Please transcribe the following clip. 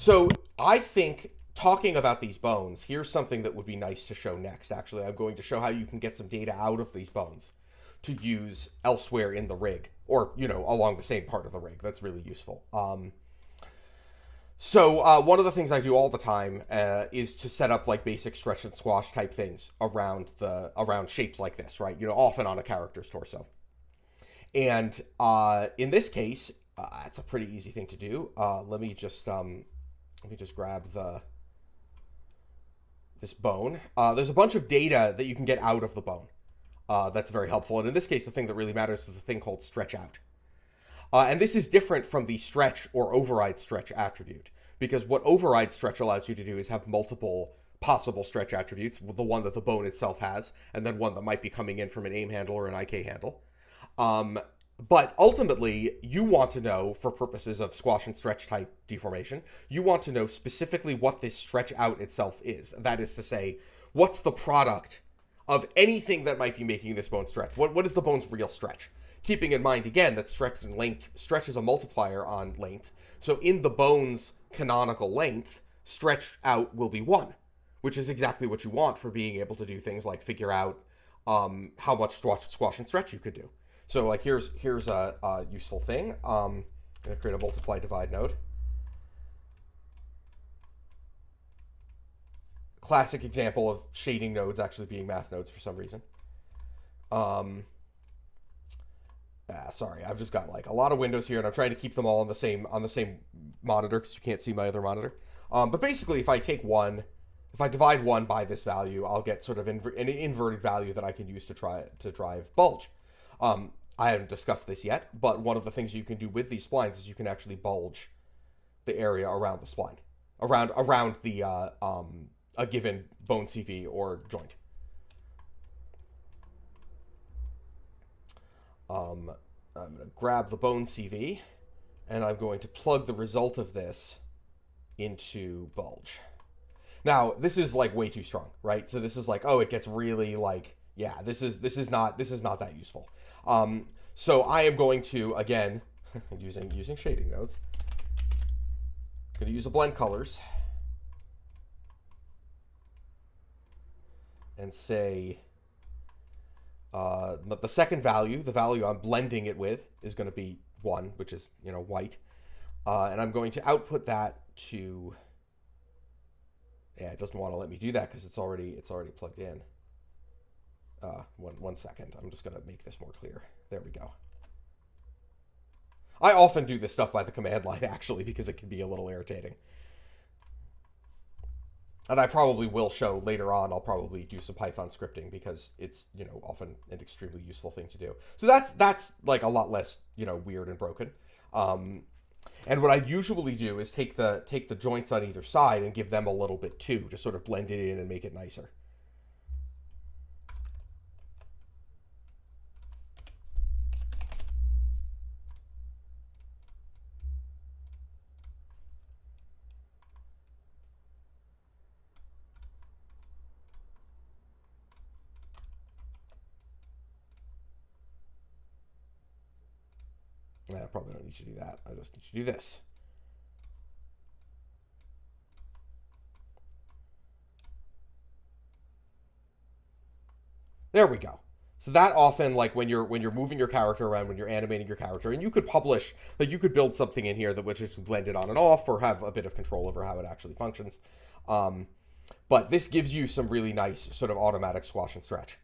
So I think talking about these bones, here's something that would be nice to show next. Actually, I'm going to show how you can get some data out of these bones to use elsewhere in the rig, or along the same part of the rig. That's really useful. So one of the things I do all the time is to set up like basic stretch and squash type things around shapes like this, right? Often on a character's torso. And in this case, it's a pretty easy thing to do. Let me just grab this bone. There's a bunch of data that you can get out of the bone. That's very helpful. And in this case, the thing that really matters is a thing called stretch out. And this is different from the stretch or override stretch attribute, because what override stretch allows you to do is have multiple possible stretch attributes, the one that the bone itself has, and then one that might be coming in from an aim handle or an IK handle. But ultimately, you want to know, for purposes of squash and stretch type deformation, you want to know specifically what this stretch out itself is. That is to say, what's the product of anything that might be making this bone stretch? What is the bone's real stretch? Keeping in mind, again, that stretch is a multiplier on length. So in the bone's canonical length, stretch out will be 1, which is exactly what you want for being able to do things like figure out how much squash and stretch you could do. So like here's a useful thing. I'm going to create a multiply divide node. Classic example of shading nodes actually being math nodes for some reason. Sorry, I've just got like a lot of windows here, and I'm trying to keep them all on the same monitor because you can't see my other monitor. But basically, if I divide 1 by this value, I'll get sort of an inverted value that I can use to drive bulge. I haven't discussed this yet, but one of the things you can do with these splines is you can actually bulge the area around the spline, around the a given bone CV or joint. I'm going to grab the bone CV, and I'm going to plug the result of this into bulge. Now, this is like way too strong, right? So this is like, oh, it gets really like, yeah, this is not that useful. So I am going to, again, using shading nodes, I'm going to use a blend colors and say the second value, the value I'm blending it with, is going to be 1, which is white, and I'm going to output that to. Yeah, it doesn't want to let me do that because it's already plugged in. One second. I'm just going to make this more clear. There we go. I often do this stuff by the command line, actually, because it can be a little irritating. And I probably will show later on, I'll probably do some Python scripting because it's, often an extremely useful thing to do. So that's like a lot less, weird and broken. And what I usually do is take the joints on either side and give them a little bit too, to sort of blend it in and make it nicer. I probably don't need to do that. I just need to do this. There we go. So that often, like when you're moving your character around, when you're animating your character, and you could publish, like you could build something in here that would just blend it on and off, or have a bit of control over how it actually functions. But this gives you some really nice sort of automatic squash and stretch.